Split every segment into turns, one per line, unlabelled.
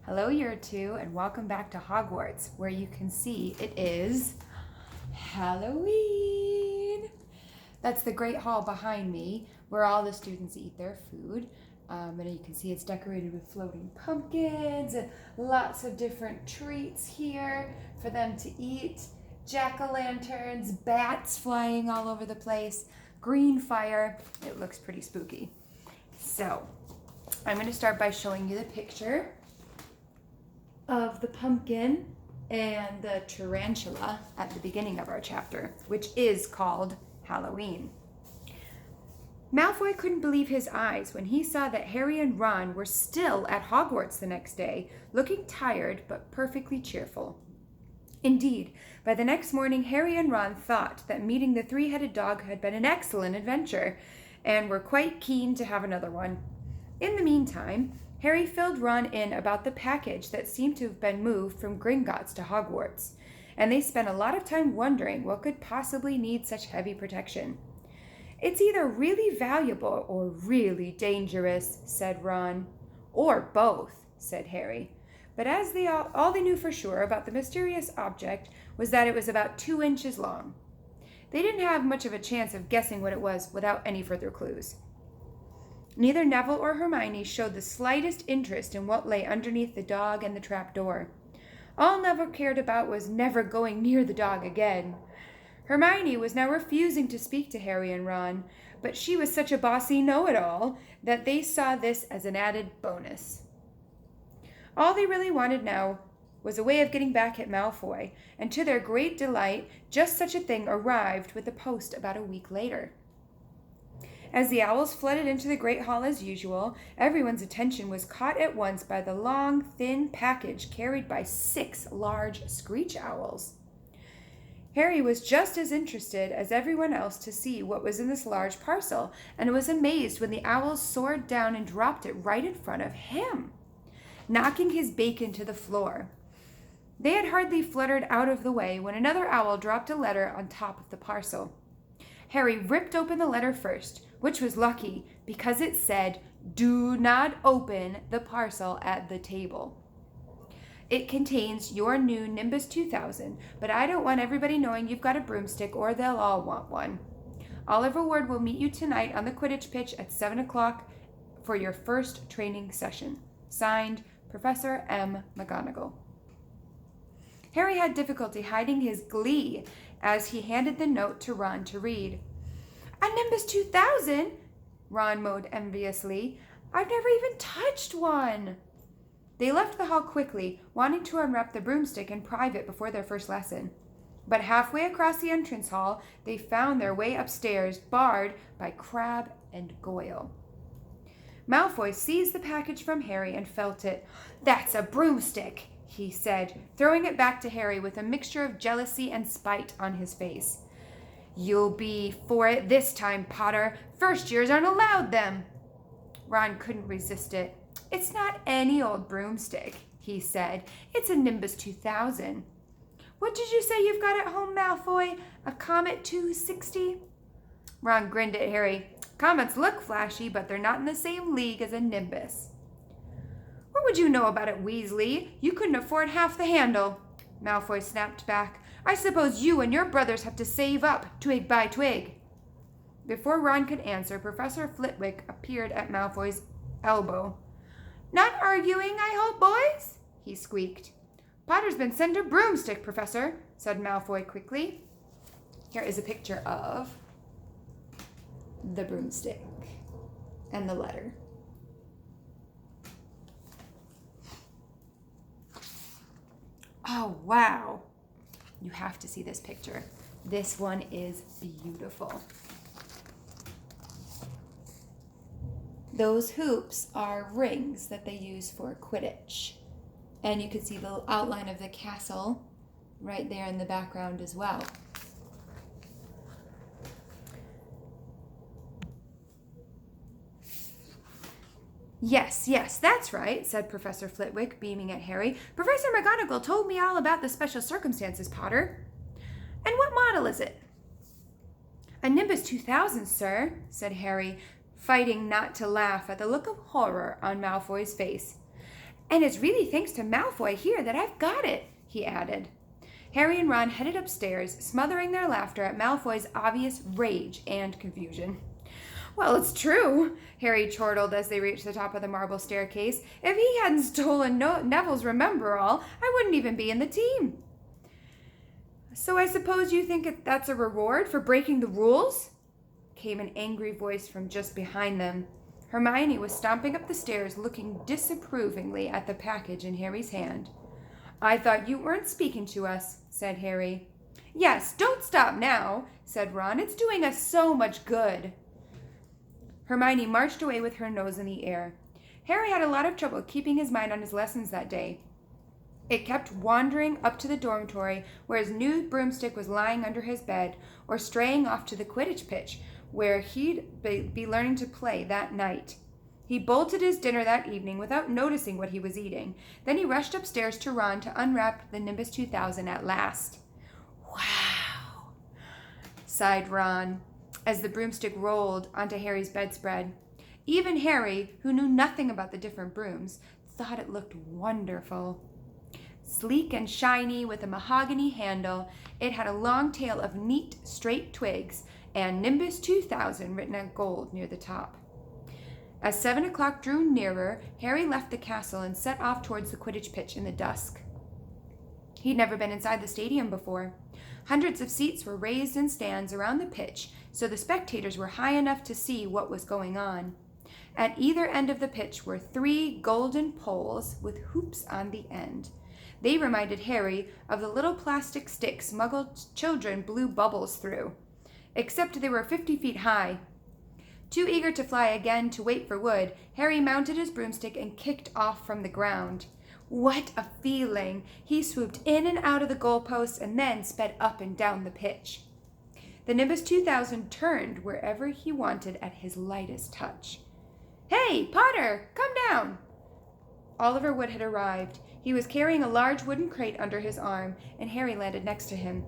Hello, Year 2, and welcome back to Hogwarts, where you can see it is Halloween. That's the Great Hall behind me, where all the students eat their food. And you can see it's decorated with floating pumpkins and lots of different treats here for them to eat. Jack-o'-lanterns, bats flying all over the place, green fire. It looks pretty spooky. So, I'm going to start by showing you the picture of the pumpkin and the tarantula at the beginning of our chapter, which is called Halloween. Malfoy couldn't believe his eyes when he saw that Harry and Ron were still at Hogwarts the next day, looking tired but perfectly cheerful. Indeed, by the next morning, Harry and Ron thought that meeting the three-headed dog had been an excellent adventure, and were quite keen to have another one. In the meantime, Harry filled Ron in about the package that seemed to have been moved from Gringotts to Hogwarts, and they spent a lot of time wondering what could possibly need such heavy protection. "It's either really valuable or really dangerous," said Ron. "Or both," said Harry. But as all they knew for sure about the mysterious object was that it was about 2 inches long. They didn't have much of a chance of guessing what it was without any further clues. Neither Neville or Hermione showed the slightest interest in what lay underneath the dog and the trapdoor. All Neville cared about was never going near the dog again. Hermione was now refusing to speak to Harry and Ron, but she was such a bossy know-it-all that they saw this as an added bonus. All they really wanted now was a way of getting back at Malfoy, and to their great delight, just such a thing arrived with the post about a week later. As the owls flooded into the Great Hall as usual, everyone's attention was caught at once by the long, thin package carried by 6 large screech owls. Harry was just as interested as everyone else to see what was in this large parcel, and was amazed when the owls soared down and dropped it right in front of him, knocking his bacon to the floor. They had hardly fluttered out of the way when another owl dropped a letter on top of the parcel. Harry ripped open the letter first, which was lucky because it said, "Do not open the parcel at the table. It contains your new Nimbus 2000, but I don't want everybody knowing you've got a broomstick or they'll all want one. Oliver Wood will meet you tonight on the Quidditch pitch at 7 o'clock for your first training session. Signed, Professor M. McGonagall." Harry had difficulty hiding his glee as he handed the note to Ron to read. "A Nimbus 2000?" Ron moaned enviously. "I've never even touched one." They left the hall quickly, wanting to unwrap the broomstick in private before their first lesson. But halfway across the entrance hall, they found their way upstairs, barred by Crabbe and Goyle. Malfoy seized the package from Harry and felt it. "That's a broomstick," he said, throwing it back to Harry with a mixture of jealousy and spite on his face. "You'll be for it this time, Potter. First years aren't allowed them." Ron couldn't resist it. "It's not any old broomstick," he said. "It's a Nimbus 2000. What did you say you've got at home, Malfoy? A Comet 260? Ron grinned at Harry. "Comets look flashy, but they're not in the same league as a Nimbus." "What would you know about it, Weasley? You couldn't afford half the handle." Malfoy snapped back. "I suppose you and your brothers have to save up, twig by twig." Before Ron could answer, Professor Flitwick appeared at Malfoy's elbow. "Not arguing, I hope, boys?" he squeaked. "Potter's been sent a broomstick, Professor," said Malfoy quickly. Here is a picture of the broomstick and the letter. Oh, wow. You have to see this picture. This one is beautiful. Those hoops are rings that they use for Quidditch. And you can see the outline of the castle right there in the background as well. Yes, that's right," said Professor Flitwick, beaming at Harry. "Professor McGonagall told me all about the special circumstances, Potter." "And what model is it?" "A Nimbus 2000, sir," said Harry, fighting not to laugh at the look of horror on Malfoy's face. And it's really thanks to Malfoy here that I've got it, he added. Harry and Ron headed upstairs, smothering their laughter at Malfoy's obvious rage and confusion. Well, it's true, Harry chortled as they reached the top of the marble staircase. If he hadn't stolen Neville's Remember-All, I wouldn't even be in the team. So I suppose you think that's a reward for breaking the rules? Came an angry voice from just behind them. Hermione was stomping up the stairs, looking disapprovingly at the package in Harry's hand. I thought you weren't speaking to us, said Harry. Yes, don't stop now, said Ron. It's doing us so much good. Hermione marched away with her nose in the air. Harry had a lot of trouble keeping his mind on his lessons that day. It kept wandering up to the dormitory where his new broomstick was lying under his bed, or straying off to the Quidditch pitch where he'd be learning to play that night. He bolted his dinner that evening without noticing what he was eating. Then he rushed upstairs to Ron to unwrap the Nimbus 2000 at last. Wow, sighed Ron as the broomstick rolled onto Harry's bedspread. Even Harry, who knew nothing about the different brooms, thought it looked wonderful. Sleek and shiny with a mahogany handle, it had a long tail of neat, straight twigs and Nimbus 2000 written in gold near the top. As 7 o'clock drew nearer, Harry left the castle and set off towards the Quidditch pitch in the dusk. He'd never been inside the stadium before. Hundreds of seats were raised in stands around the pitch, so the spectators were high enough to see what was going on. At either end of the pitch were 3 golden poles with hoops on the end. They reminded Harry of the little plastic sticks Muggle children blew bubbles through, except they were 50 feet high. Too eager to fly again to wait for wood, Harry mounted his broomstick and kicked off from the ground. What a feeling! He swooped in and out of the goalposts and then sped up and down the pitch. The Nimbus 2000 turned wherever he wanted at his lightest touch. Hey, Potter, come down! Oliver Wood had arrived. He was carrying a large wooden crate under his arm, and Harry landed next to him.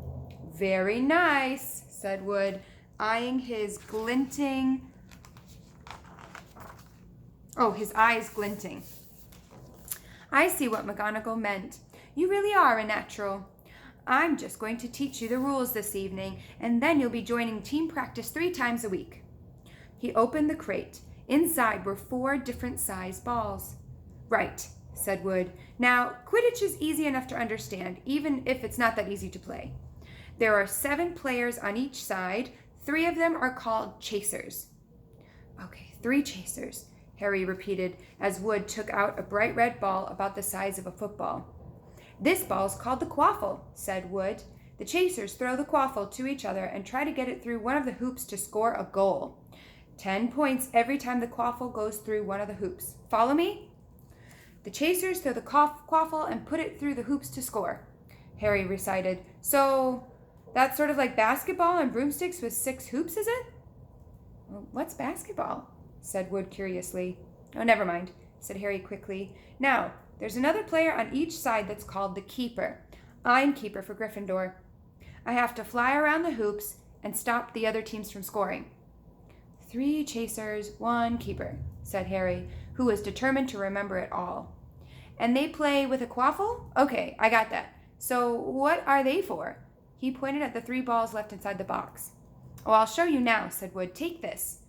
Very nice, said Wood, eyeing his eyes glinting. I see what McGonagall meant. You really are a natural. I'm just going to teach you the rules this evening, and then you'll be joining team practice 3 times a week. He opened the crate. Inside were 4 different size balls. Right, said Wood. Now, Quidditch is easy enough to understand, even if it's not that easy to play. There are 7 players on each side. 3 of them are called chasers. Okay, 3 chasers, Harry repeated as Wood took out a bright red ball about the size of a football. This ball's called the quaffle, said Wood. The chasers throw the quaffle to each other and try to get it through one of the hoops to score a goal. 10 points every time the quaffle goes through one of the hoops. Follow me? The chasers throw the quaffle and put it through the hoops to score, Harry recited. So that's sort of like basketball and broomsticks with 6 hoops, is it? Well, what's basketball? Said Wood curiously. Oh, never mind, said Harry quickly. Now, there's another player on each side that's called the keeper. I'm keeper for Gryffindor. I have to fly around the hoops and stop the other teams from scoring. 3 chasers, 1 keeper, said Harry, who was determined to remember it all. And they play with a quaffle? Okay, I got that. So what are they for? He pointed at the 3 balls left inside the box. Oh, I'll show you now, said Wood. Take this.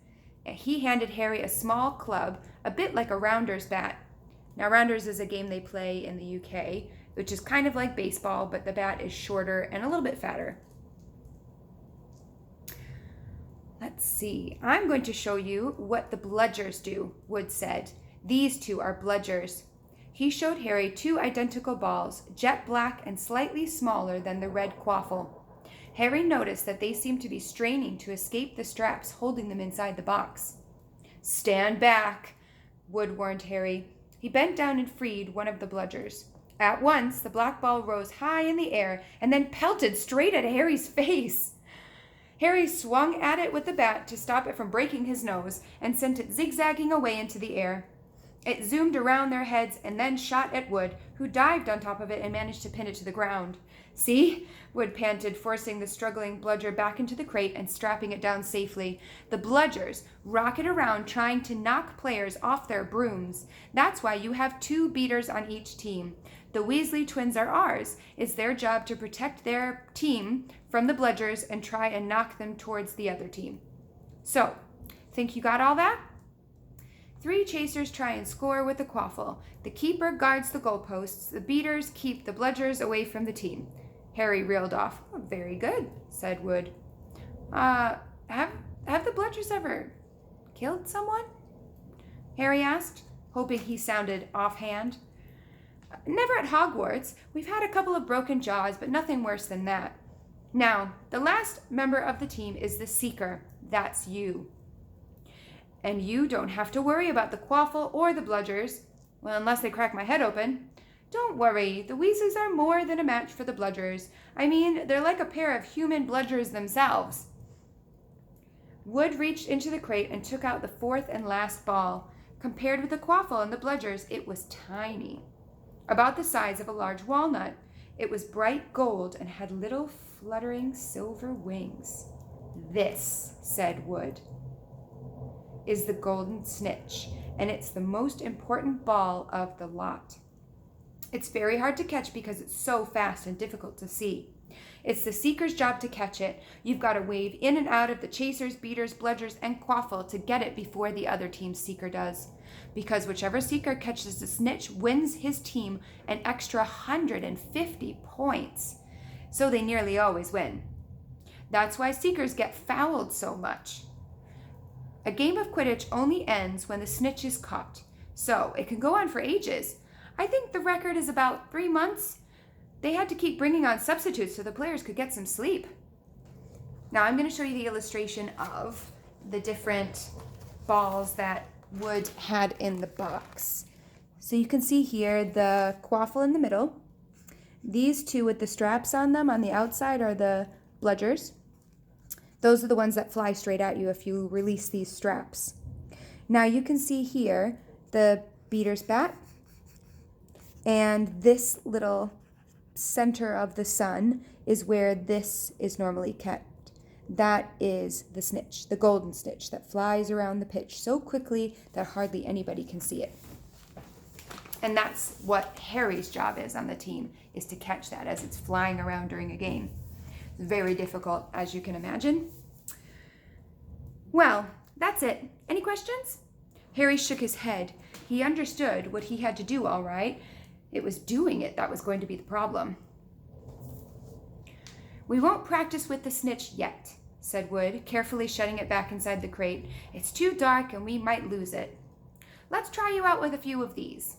He handed Harry a small club, a bit like a rounder's bat. Now, rounders is a game they play in the UK, which is kind of like baseball, but the bat is shorter and a little bit fatter. Let's see. I'm going to show you what the bludgers do, Wood said. These 2 are bludgers. He showed Harry 2 identical balls, jet black and slightly smaller than the red quaffle. Harry noticed that they seemed to be straining to escape the straps holding them inside the box. Stand back, Wood warned Harry. He bent down and freed one of the bludgers. At once, the black ball rose high in the air and then pelted straight at Harry's face. Harry swung at it with the bat to stop it from breaking his nose and sent it zigzagging away into the air. It zoomed around their heads and then shot at Wood, who dived on top of it and managed to pin it to the ground. "See?" Wood panted, forcing the struggling bludger back into the crate and strapping it down safely. The bludgers rocket around trying to knock players off their brooms. That's why you have 2 beaters on each team. The Weasley twins are ours. It's their job to protect their team from the bludgers and try and knock them towards the other team. So, think you got all that? 3 chasers try and score with the quaffle. The keeper guards the goalposts. The beaters keep the bludgers away from the team. Harry reeled off. "Oh, very good," said Wood. Have the bludgers ever killed someone?" Harry asked, hoping he sounded offhand. "Never at Hogwarts. We've had a couple of broken jaws, but nothing worse than that. Now, the last member of the team is the Seeker. That's you. And you don't have to worry about the quaffle or the bludgers. Well, unless they crack my head open. Don't worry, the Weasleys are more than a match for the bludgers. I mean, they're like a pair of human bludgers themselves." Wood reached into the crate and took out the 4th and last ball. Compared with the quaffle and the bludgers, it was tiny. About the size of a large walnut. It was bright gold and had little fluttering silver wings. "This," said Wood, "is the golden snitch, and it's the most important ball of the lot. It's very hard to catch because it's so fast and difficult to see. It's the Seeker's job to catch it. You've got to wave in and out of the chasers, beaters, bludgers, and quaffle to get it before the other team's Seeker does. Because whichever Seeker catches the snitch wins his team an extra 150 points. So they nearly always win. That's why Seekers get fouled so much. A game of Quidditch only ends when the snitch is caught, so it can go on for ages. I think the record is about 3 months. They had to keep bringing on substitutes so the players could get some sleep." Now I'm going to show you the illustration of the different balls that Wood had in the box. So you can see here the quaffle in the middle. These 2 with the straps on them on the outside are the bludgers. Those are the ones that fly straight at you if you release these straps. Now you can see here the beater's bat, and this little center of the sun is where this is normally kept. That is the snitch, the golden snitch that flies around the pitch so quickly that hardly anybody can see it. And that's what Harry's job is on the team, is to catch that as it's flying around during a game. It's very difficult, as you can imagine. Well, that's it. Any questions? Harry shook his head. He understood what he had to do, all right. It was doing it that was going to be the problem. "We won't practice with the snitch yet," said Wood, carefully shutting it back inside the crate. "It's too dark and we might lose it. Let's try you out with a few of these."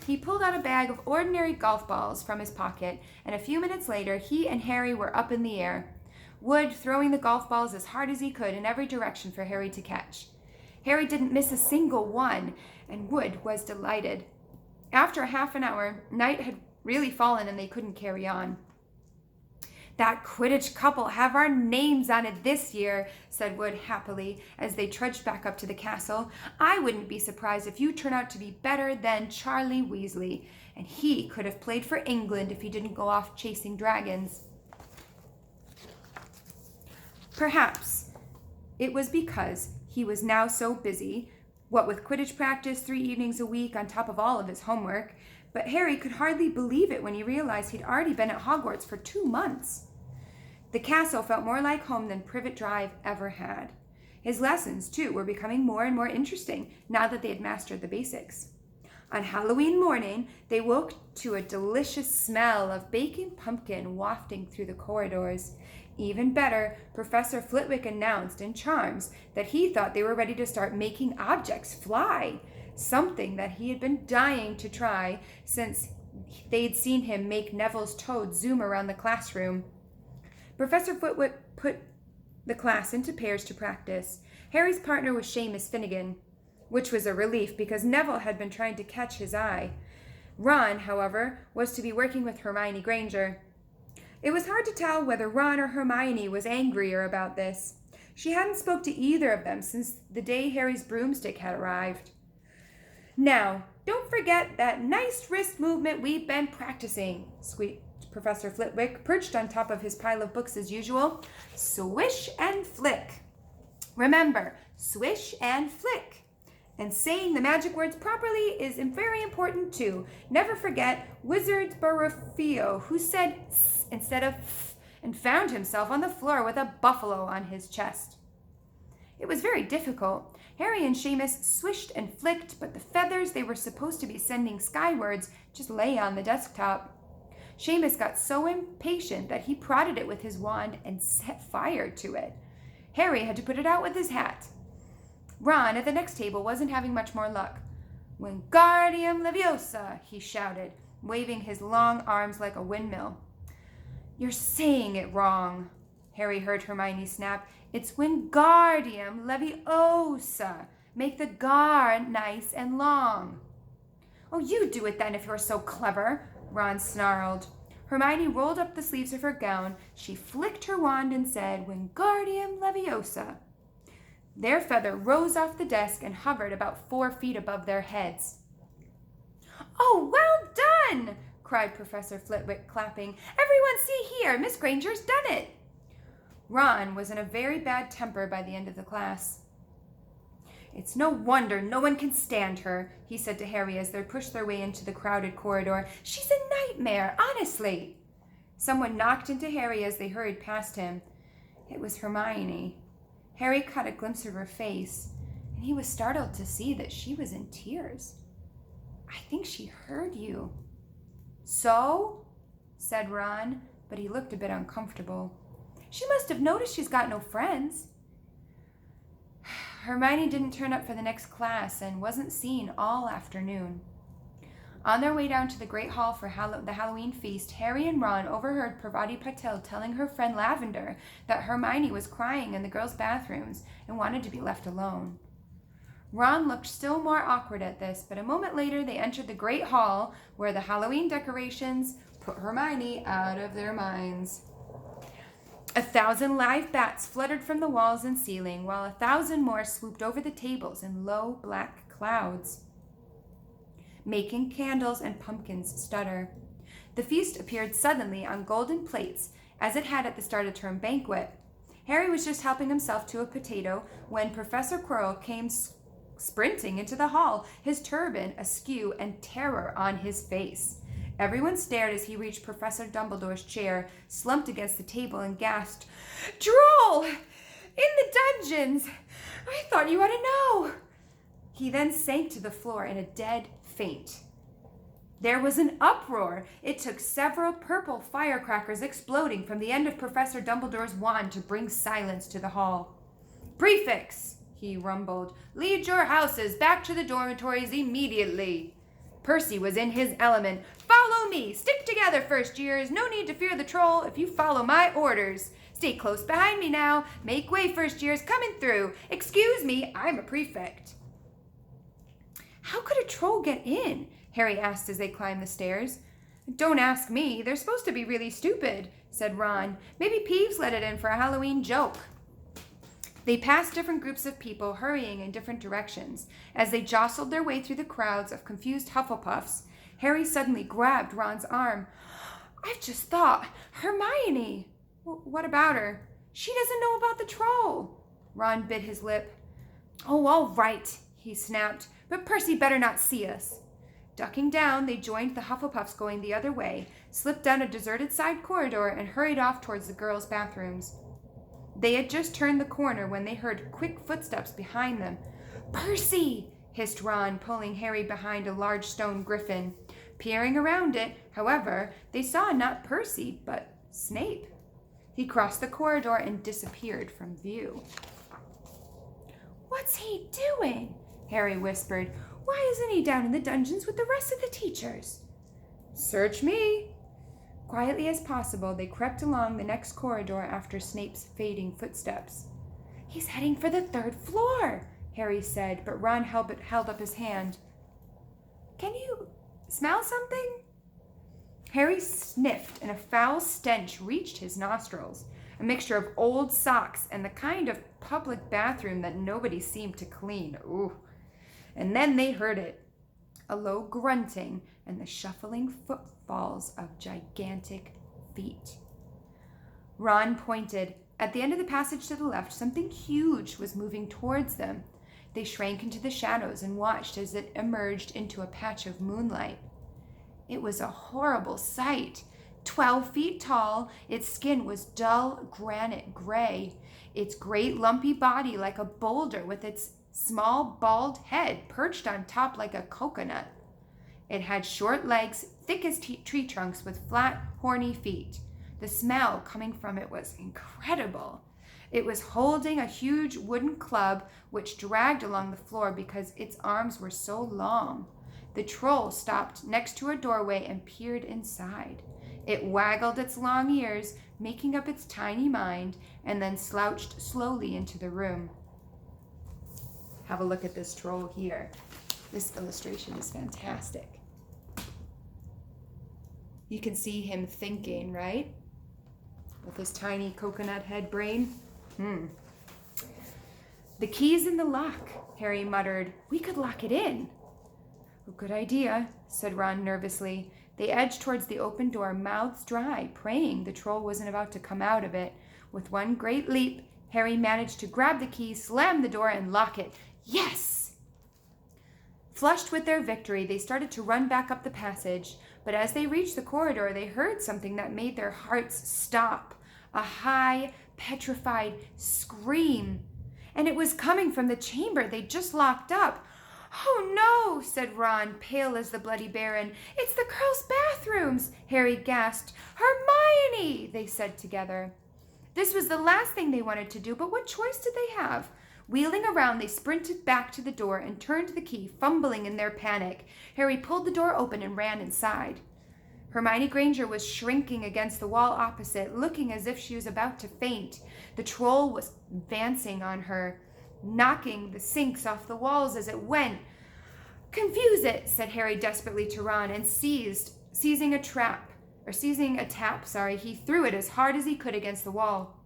He pulled out a bag of ordinary golf balls from his pocket, and a few minutes later he and Harry were up in the air, Wood throwing the golf balls as hard as he could in every direction for Harry to catch. Harry didn't miss a single one, and Wood was delighted. After a half an hour, night had really fallen and they couldn't carry on. "That Quidditch couple have our names on it this year," said Wood happily as they trudged back up to the castle. "I wouldn't be surprised if you turn out to be better than Charlie Weasley, and he could have played for England if he didn't go off chasing dragons." Perhaps it was because he was now so busy, what with Quidditch practice 3 evenings a week on top of all of his homework, but Harry could hardly believe it when he realized he'd already been at Hogwarts for 2 months. The castle felt more like home than Privet Drive ever had. His lessons, too, were becoming more and more interesting now that they had mastered the basics. On Halloween morning, they woke to a delicious smell of baking pumpkin wafting through the corridors. Even better, Professor Flitwick announced in Charms that he thought they were ready to start making objects fly, something that he had been dying to try since they'd seen him make Neville's toad zoom around the classroom. Professor Flitwick put the class into pairs to practice. Harry's partner was Seamus Finnegan, which was a relief because Neville had been trying to catch his eye. Ron, however, was to be working with Hermione Granger. It was hard to tell whether Ron or Hermione was angrier about this. She hadn't spoke to either of them since the day Harry's broomstick had arrived. Now, don't forget that nice wrist movement we've been practicing, squeaked Professor Flitwick, perched on top of his pile of books as usual. Swish and flick. Remember, swish and flick. And saying the magic words properly is very important too. Never forget Wizard Barufio, who said s instead of f and found himself on the floor with a buffalo on his chest. It was very difficult. Harry and Seamus swished and flicked, but the feathers they were supposed to be sending skywards just lay on the desktop. Seamus got so impatient that he prodded it with his wand and set fire to it. Harry had to put it out with his hat. Ron at the next table wasn't having much more luck. Wingardium Leviosa, he shouted, waving his long arms like a windmill. You're saying it wrong, Harry heard Hermione snap. It's Wingardium Leviosa. Make the gar nice and long. Oh, you do it then if you're so clever, Ron snarled. Hermione rolled up the sleeves of her gown. She flicked her wand and said, Wingardium Leviosa. Their feather rose off the desk and hovered about 4 feet above their heads. Oh, well done, cried Professor Flitwick, clapping. Everyone see here, Miss Granger's done it. Ron was in a very bad temper by the end of the class. It's no wonder no one can stand her, he said to Harry as they pushed their way into the crowded corridor. She's a nightmare, honestly. Someone knocked into Harry as they hurried past him. It was Hermione. Harry caught a glimpse of her face, and he was startled to see that she was in tears. I think she heard you. So? Said Ron, but he looked a bit uncomfortable. She must have noticed she's got no friends. Hermione didn't turn up for the next class and wasn't seen all afternoon. On their way down to the Great Hall for the Halloween feast, Harry and Ron overheard Parvati Patil telling her friend Lavender that Hermione was crying in the girls' bathrooms and wanted to be left alone. Ron looked still more awkward at this, but a moment later they entered the Great Hall where the Halloween decorations put Hermione out of their minds. 1,000 live bats fluttered from the walls and ceiling, while 1,000 more swooped over the tables in low black clouds, making candles and pumpkins stutter. The feast appeared suddenly on golden plates, as it had at the start of term banquet. Harry was just helping himself to a potato when Professor Quirrell came sprinting into the hall, his turban askew and terror on his face. Everyone stared as he reached Professor Dumbledore's chair, slumped against the table, and gasped, Droll! In the dungeons! I thought you ought to know! He then sank to the floor in a dead faint. There was an uproar. It took several purple firecrackers exploding from the end of Professor Dumbledore's wand to bring silence to the hall. Prefects, he rumbled, lead your houses back to the dormitories immediately. Percy was in his element. Follow me. Stick together, first years. No need to fear the troll if you follow my orders. Stay close behind me now. Make way, first years. Coming through. Excuse me, I'm a prefect. How could a troll get in? Harry asked as they climbed the stairs. Don't ask me. They're supposed to be really stupid, said Ron. Maybe Peeves let it in for a Halloween joke. They passed different groups of people hurrying in different directions. As they jostled their way through the crowds of confused Hufflepuffs, Harry suddenly grabbed Ron's arm. I've just thought, Hermione! What about her? She doesn't know about the troll. Ron bit his lip. Oh, all right, he snapped, but Percy better not see us. Ducking down, they joined the Hufflepuffs going the other way, slipped down a deserted side corridor, and hurried off towards the girls' bathrooms. They had just turned the corner when they heard quick footsteps behind them. Percy! Hissed Ron, pulling Harry behind a large stone griffin. Peering around it, however, they saw not Percy, but Snape. He crossed the corridor and disappeared from view. What's he doing? Harry whispered. Why isn't he down in the dungeons with the rest of the teachers? Search me. Quietly as possible, they crept along the next corridor after Snape's fading footsteps. He's heading for the 3rd floor, Harry said, but Ron held up his hand. Can you smell something? Harry sniffed, and a foul stench reached his nostrils, a mixture of old socks and the kind of public bathroom that nobody seemed to clean. Ooh. And then they heard it. a low grunting, and the shuffling footfalls of gigantic feet. Ron pointed. At the end of the passage to the left, something huge was moving towards them. They shrank into the shadows and watched as it emerged into a patch of moonlight. It was a horrible sight. 12 feet tall, its skin was dull granite gray, its great lumpy body like a boulder with its small bald head perched on top like a coconut. It had short legs, thick as tree trunks with flat, horny feet. The smell coming from it was incredible. It was holding a huge wooden club which dragged along the floor because its arms were so long. The troll stopped next to a doorway and peered inside. It waggled its long ears, making up its tiny mind, and then slouched slowly into the room. Have a look at this troll here. This illustration is fantastic. You can see him thinking, right? With his tiny coconut head brain. The key's in the lock, Harry muttered. We could lock it in. Oh, good idea, said Ron nervously. They edged towards the open door, mouths dry, praying the troll wasn't about to come out of it. With one great leap, Harry managed to grab the key, slam the door, and lock it. Yes! Flushed with their victory, they started to run back up the passage, but as they reached the corridor, they heard something that made their hearts stop. A high, petrified scream. And it was coming from the chamber they'd just locked up. Oh no, said Ron, pale as the Bloody Baron. It's the girls' bathrooms, Harry gasped. Hermione, they said together. This was the last thing they wanted to do, but what choice did they have? Wheeling around, they sprinted back to the door and turned the key, fumbling in their panic. Harry pulled the door open and ran inside. Hermione Granger was shrinking against the wall opposite, looking as if she was about to faint. The troll was advancing on her, knocking the sinks off the walls as it went. Confuse it, said Harry desperately to Ron, and seizing a tap, he threw it as hard as he could against the wall.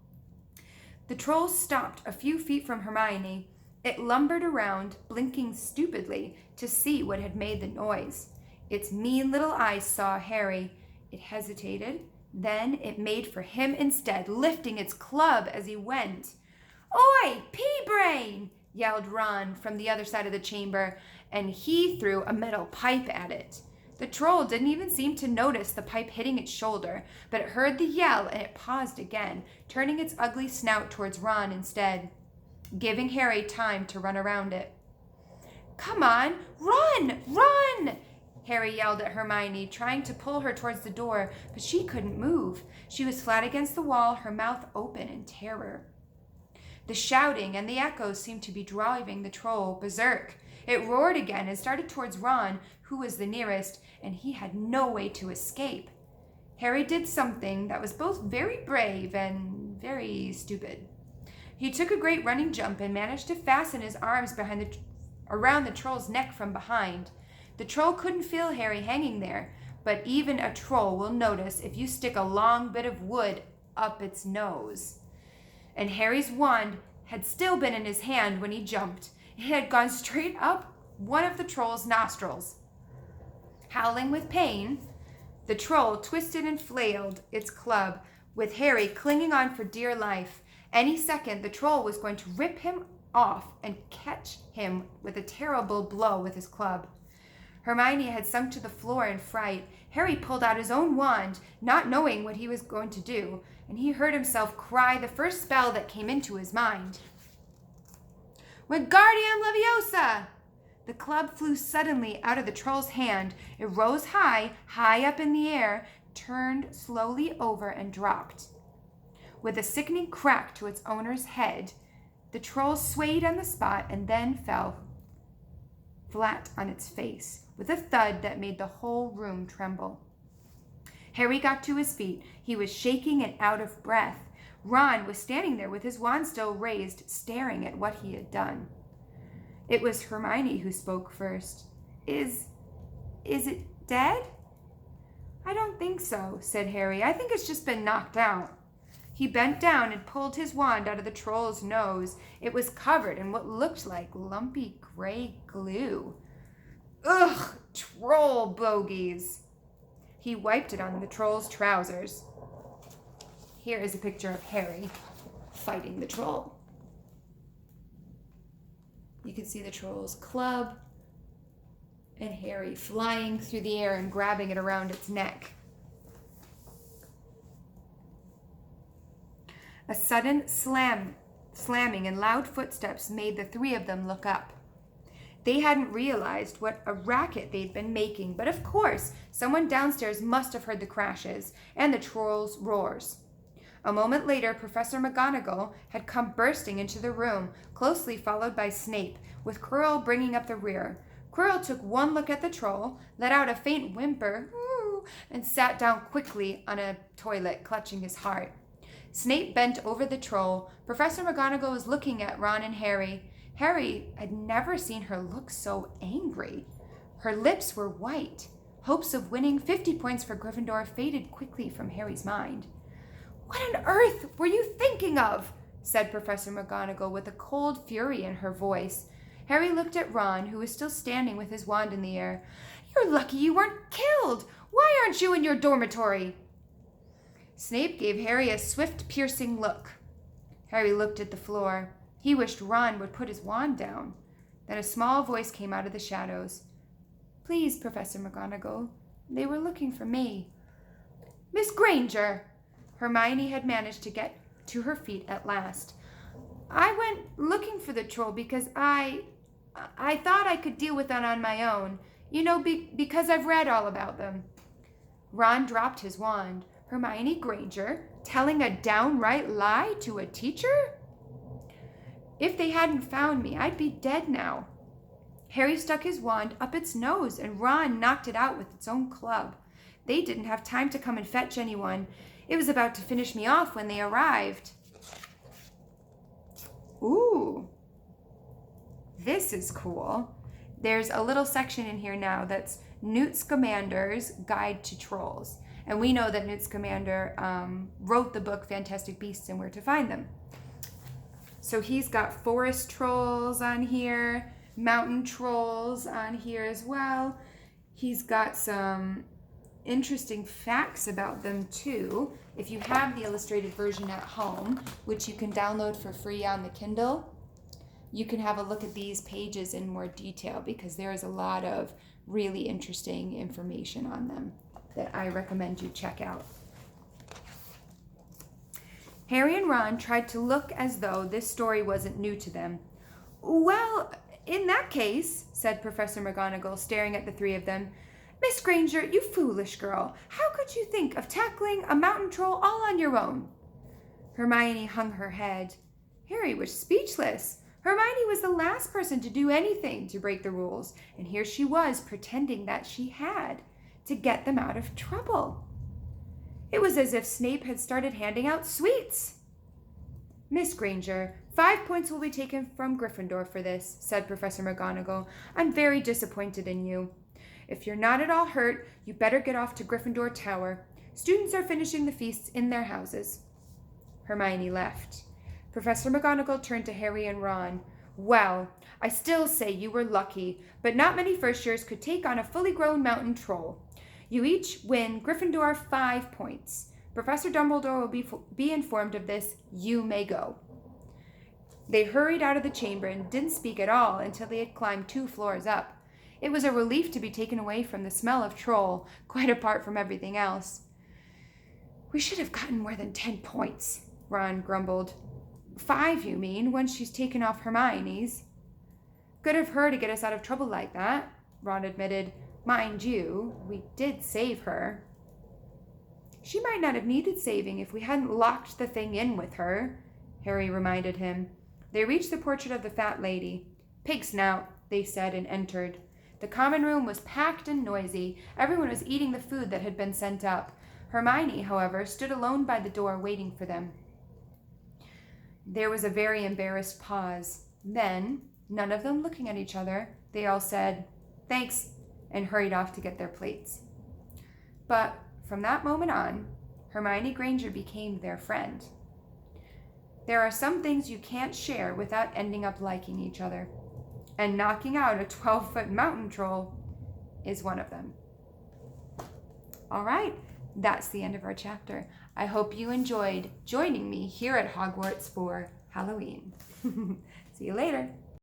The troll stopped a few feet from Hermione. It lumbered around, blinking stupidly to see what had made the noise. Its mean little eyes saw Harry. It hesitated. Then it made for him instead, lifting its club as he went. Oi, pea-brain! Yelled Ron from the other side of the chamber, and he threw a metal pipe at it. The troll didn't even seem to notice the pipe hitting its shoulder, but it heard the yell and it paused again, turning its ugly snout towards Ron instead, giving Harry time to run around it. Come on, run, run! Harry yelled at Hermione, trying to pull her towards the door, but she couldn't move. She was flat against the wall, her mouth open in terror. The shouting and the echoes seemed to be driving the troll berserk. It roared again and started towards Ron, who was the nearest, and he had no way to escape. Harry did something that was both very brave and very stupid. He took a great running jump and managed to fasten his arms around the troll's neck from behind. The troll couldn't feel Harry hanging there, but even a troll will notice if you stick a long bit of wood up its nose. And Harry's wand had still been in his hand when he jumped. It had gone straight up one of the troll's nostrils. Howling with pain, the troll twisted and flailed its club, with Harry clinging on for dear life. Any second, the troll was going to rip him off and catch him with a terrible blow with his club. Hermione had sunk to the floor in fright. Harry pulled out his own wand, not knowing what he was going to do, and he heard himself cry the first spell that came into his mind. Wingardium Leviosa! The club flew suddenly out of the troll's hand. It rose high, high up in the air, turned slowly over and dropped. With a sickening crack to its owner's head, the troll swayed on the spot and then fell flat on its face, with a thud that made the whole room tremble. Harry got to his feet. He was shaking and out of breath. Ron was standing there with his wand still raised, staring at what he had done. It was Hermione who spoke first. Is it dead? I don't think so, said Harry. I think it's just been knocked out. He bent down and pulled his wand out of the troll's nose. It was covered in what looked like lumpy gray glue. Ugh, troll bogies. He wiped it on the troll's trousers. Here is a picture of Harry fighting the troll. You can see the troll's club and Harry flying through the air and grabbing it around its neck. A sudden slamming and loud footsteps made the three of them look up. They hadn't realized what a racket they'd been making, but of course, someone downstairs must have heard the crashes and the troll's roars. A moment later, Professor McGonagall had come bursting into the room, closely followed by Snape, with Quirrell bringing up the rear. Quirrell took one look at the troll, let out a faint whimper, and sat down quickly on a toilet, clutching his heart. Snape bent over the troll. Professor McGonagall was looking at Ron and Harry. Harry had never seen her look so angry. Her lips were white. Hopes of winning 50 points for Gryffindor faded quickly from Harry's mind. "What on earth were you thinking of?" said Professor McGonagall with a cold fury in her voice. Harry looked at Ron, who was still standing with his wand in the air. "You're lucky you weren't killed. Why aren't you in your dormitory?" Snape gave Harry a swift, piercing look. Harry looked at the floor. He wished Ron would put his wand down. Then a small voice came out of the shadows. "Please, Professor McGonagall, they were looking for me." "Miss Granger!" Hermione had managed to get to her feet at last. "I went looking for the troll because I thought I could deal with that on my own. You know, because I've read all about them." Ron dropped his wand. Hermione Granger telling a downright lie to a teacher? "If they hadn't found me, I'd be dead now." Harry stuck his wand up its nose and Ron knocked it out with its own club. They didn't have time to come and fetch anyone. It was about to finish me off when they arrived. Ooh, this is cool. There's a little section in here now that's Newt Scamander's Guide to Trolls. And we know that Newt Scamander wrote the book Fantastic Beasts and Where to Find Them. So he's got forest trolls on here, mountain trolls on here as well. He's got some interesting facts about them too. If you have the illustrated version at home, which you can download for free on the Kindle, you can have a look at these pages in more detail because there is a lot of really interesting information on them that I recommend you check out. Harry and Ron tried to look as though this story wasn't new to them. "Well, in that case," said Professor McGonagall, staring at the three of them, "Miss Granger, you foolish girl. How could you think of tackling a mountain troll all on your own?" Hermione hung her head. Harry was speechless. Hermione was the last person to do anything to break the rules, and here she was pretending that she had, to get them out of trouble. It was as if Snape had started handing out sweets. "Miss Granger, 5 points will be taken from Gryffindor for this," said Professor McGonagall. "I'm very disappointed in you. If you're not at all hurt, you better get off to Gryffindor Tower. Students are finishing the feasts in their houses." Hermione left. Professor McGonagall turned to Harry and Ron. "Well, I still say you were lucky, but not many first years could take on a fully grown mountain troll. You each win Gryffindor 5 points. Professor Dumbledore will be informed of this. You may go." They hurried out of the chamber and didn't speak at all until they had climbed 2 floors up. It was a relief to be taken away from the smell of troll, quite apart from everything else. "We should have gotten more than 10 points, Ron grumbled. 5, you mean, once she's taken off Hermione's." "Good of her to get us out of trouble like that," Ron admitted. "Mind you, we did save her." "She might not have needed saving if we hadn't locked the thing in with her," Harry reminded him. They reached the portrait of the fat lady. "Pig snout," they said, and entered. The common room was packed and noisy. Everyone was eating the food that had been sent up. Hermione, however, stood alone by the door waiting for them. There was a very embarrassed pause. Then, none of them looking at each other, they all said, "Thanks," and hurried off to get their plates. But from that moment on, Hermione Granger became their friend. There are some things you can't share without ending up liking each other. And knocking out a 12-foot mountain troll is one of them. All right, that's the end of our chapter. I hope you enjoyed joining me here at Hogwarts for Halloween. See you later.